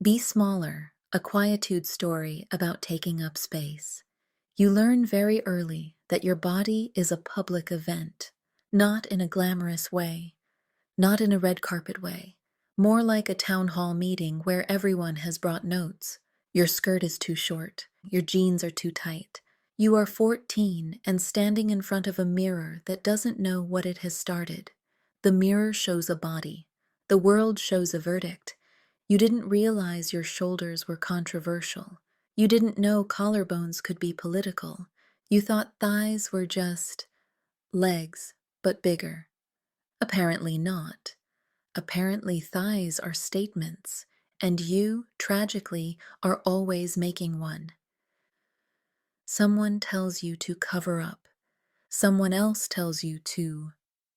Be Smaller, a Quietude story about taking up space. You learn very early that your body is a public event, not in a glamorous way, not in a red carpet way, more like a town hall meeting where everyone has brought notes. Your skirt is too short, your jeans are too tight. You are 14 and standing in front of a mirror that doesn't know what it has started. The mirror shows a body. The world shows a verdict. You didn't realize your shoulders were controversial. You didn't know collarbones could be political. You thought thighs were just legs, but bigger. Apparently not. Apparently thighs are statements, and you, tragically, are always making one. Someone tells you to cover up. Someone else tells you to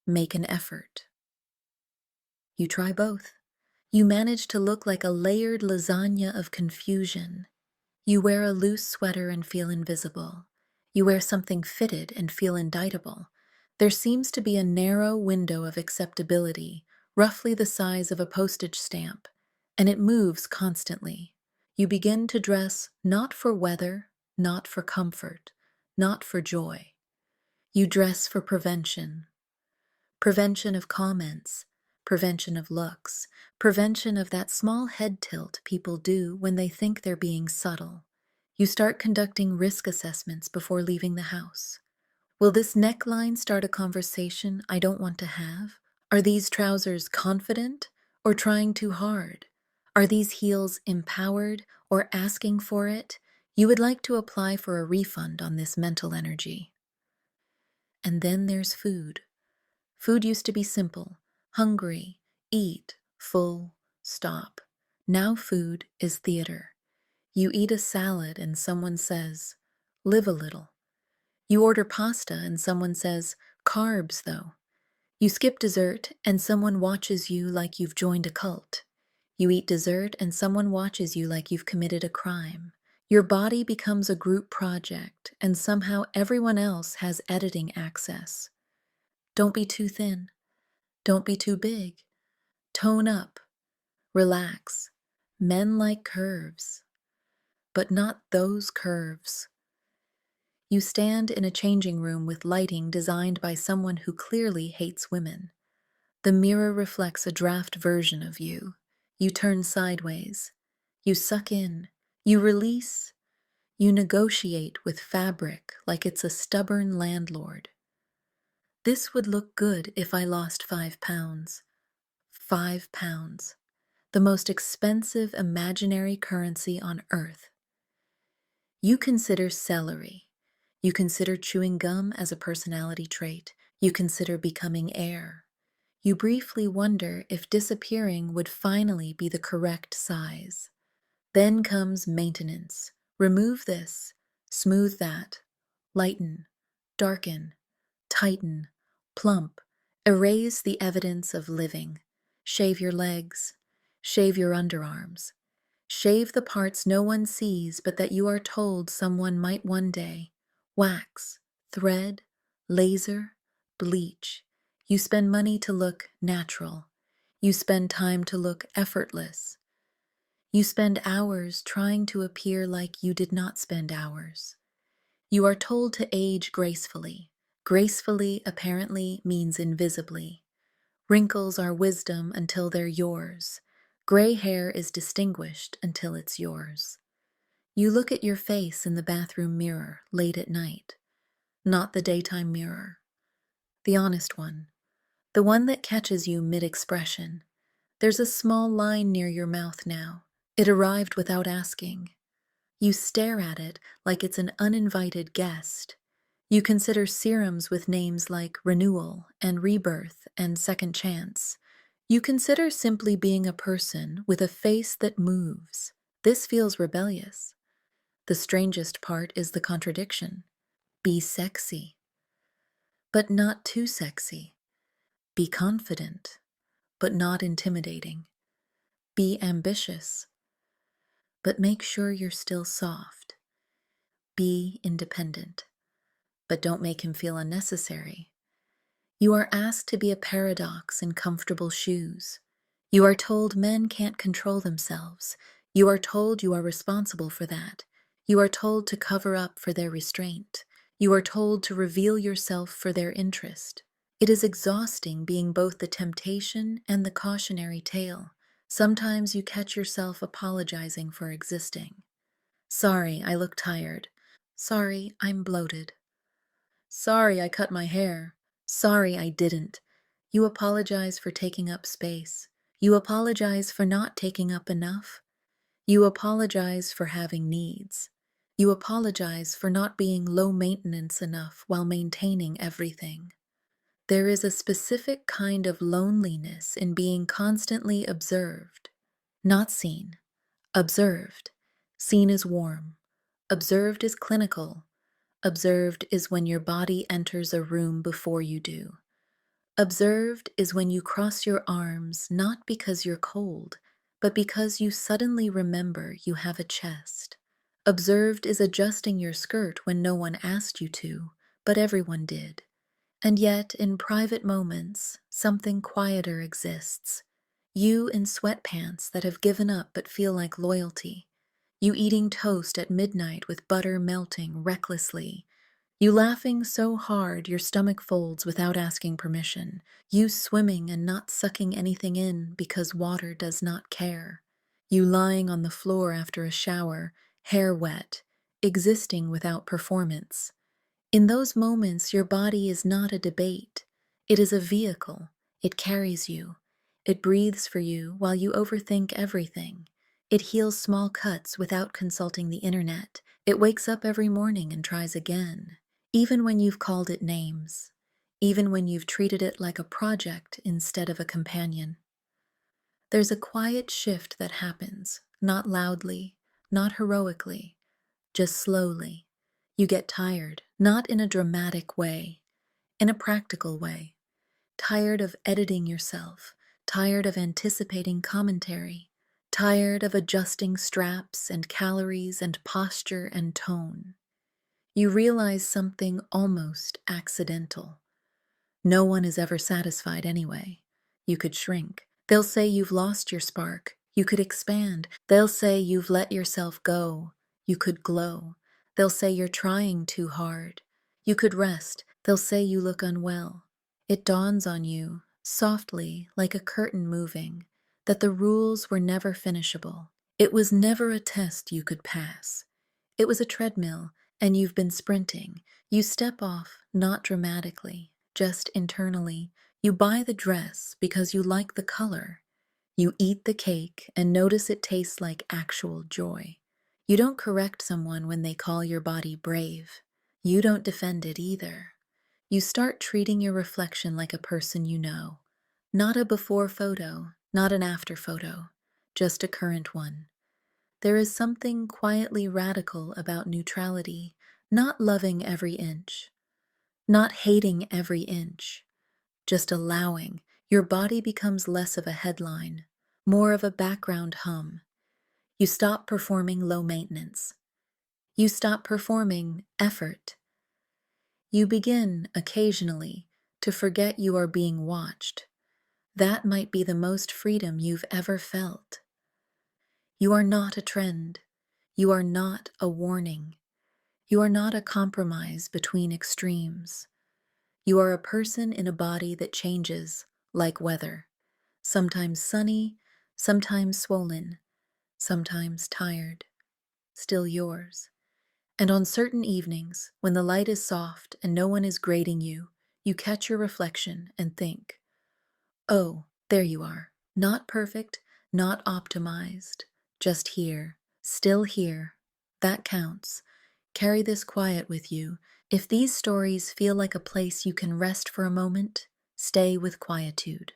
make an effort. You try both. You manage to look like a layered lasagna of confusion. You wear a loose sweater and feel invisible. You wear something fitted and feel indictable. There seems to be a narrow window of acceptability, roughly the size of a postage stamp, and it moves constantly. You begin to dress not for weather, not for comfort, not for joy. You dress for prevention. Prevention of comments, prevention of looks, prevention of that small head tilt people do when they think they're being subtle. You start conducting risk assessments before leaving the house. Will this neckline start a conversation I don't want to have? Are these trousers confident or trying too hard? Are these heels empowered or asking for it? You would like to apply for a refund on this mental energy. And then there's food. Food used to be simple, hungry, eat, full, stop. Now food is theater. You eat a salad and someone says, live a little. You order pasta and someone says, carbs though. You skip dessert and someone watches you like you've joined a cult. You eat dessert and someone watches you like you've committed a crime. Your body becomes a group project and somehow everyone else has editing access. Don't be too thin. Don't be too big. Tone up. Relax. Men like curves. But not those curves. You stand in a changing room with lighting designed by someone who clearly hates women. The mirror reflects a draft version of you. You turn sideways. You suck in. You release. You negotiate with fabric like it's a stubborn landlord. This would look good if I lost 5 pounds. 5 pounds. The most expensive imaginary currency on earth. You consider celery. You consider chewing gum as a personality trait. You consider becoming air. You briefly wonder if disappearing would finally be the correct size. Then comes maintenance. Remove this, smooth that, lighten, darken, tighten, plump, erase the evidence of living. Shave your legs, shave your underarms, shave the parts no one sees but that you are told someone might one day. Wax, thread, laser, bleach. You spend money to look natural. You spend time to look effortless. You spend hours trying to appear like you did not spend hours. You are told to age gracefully. Gracefully apparently means invisibly. Wrinkles are wisdom until they're yours. Gray hair is distinguished until it's yours. You look at your face in the bathroom mirror late at night. Not the daytime mirror. The honest one. The one that catches you mid-expression. There's a small line near your mouth now. It arrived without asking. You stare at it like it's an uninvited guest. You consider serums with names like renewal and rebirth and second chance. You consider simply being a person with a face that moves. This feels rebellious. The strangest part is the contradiction. Be sexy, but not too sexy. Be confident, but not intimidating. Be ambitious, but make sure you're still soft. Be independent, but don't make him feel unnecessary. You are asked to be a paradox in comfortable shoes. You are told men can't control themselves. You are told you are responsible for that. You are told to cover up for their restraint. You are told to reveal yourself for their interest. It is exhausting being both the temptation and the cautionary tale. Sometimes you catch yourself apologizing for existing. Sorry, I look tired. Sorry, I'm bloated. Sorry, I cut my hair. Sorry, I didn't. You apologize for taking up space. You apologize for not taking up enough. You apologize for having needs. You apologize for not being low maintenance enough while maintaining everything. There is a specific kind of loneliness in being constantly observed, not seen. Observed. Seen is warm. Observed is clinical. Observed is when your body enters a room before you do. Observed is when you cross your arms not because you're cold, but because you suddenly remember you have a chest. Observed is adjusting your skirt when no one asked you to, but everyone did. And yet, in private moments, something quieter exists. You in sweatpants that have given up but feel like loyalty. You eating toast at midnight with butter melting recklessly. You laughing so hard your stomach folds without asking permission. You swimming and not sucking anything in because water does not care. You lying on the floor after a shower, hair wet, existing without performance. In those moments, your body is not a debate. It is a vehicle. It carries you. It breathes for you while you overthink everything. It heals small cuts without consulting the internet. It wakes up every morning and tries again, even when you've called it names, even when you've treated it like a project instead of a companion. There's a quiet shift that happens, not loudly, not heroically, just slowly. You get tired, not in a dramatic way, in a practical way. Tired of editing yourself, tired of anticipating commentary, tired of adjusting straps and calories and posture and tone. You realize something almost accidental. No one is ever satisfied anyway. You could shrink. They'll say you've lost your spark. You could expand. They'll say you've let yourself go. You could glow. They'll say you're trying too hard. You could rest. They'll say you look unwell. It dawns on you, softly, like a curtain moving, that the rules were never finishable. It was never a test you could pass. It was a treadmill, and you've been sprinting. You step off, not dramatically, just internally. You buy the dress because you like the color. You eat the cake and notice it tastes like actual joy. You don't correct someone when they call your body brave. You don't defend it either. You start treating your reflection like a person you know. Not a before photo, not an after photo, just a current one. There is something quietly radical about neutrality, not loving every inch, not hating every inch, just allowing. Your body becomes less of a headline, more of a background hum. You stop performing low maintenance. You stop performing effort. You begin, occasionally, to forget you are being watched. That might be the most freedom you've ever felt. You are not a trend. You are not a warning. You are not a compromise between extremes. You are a person in a body that changes, like weather. Sometimes sunny, sometimes swollen, sometimes tired. Still yours. And on certain evenings, when the light is soft and no one is grading you, you catch your reflection and think, oh, there you are. Not perfect, not optimized, just here, still here. That counts. Carry this quiet with you. If these stories feel like a place you can rest for a moment, stay with quietude.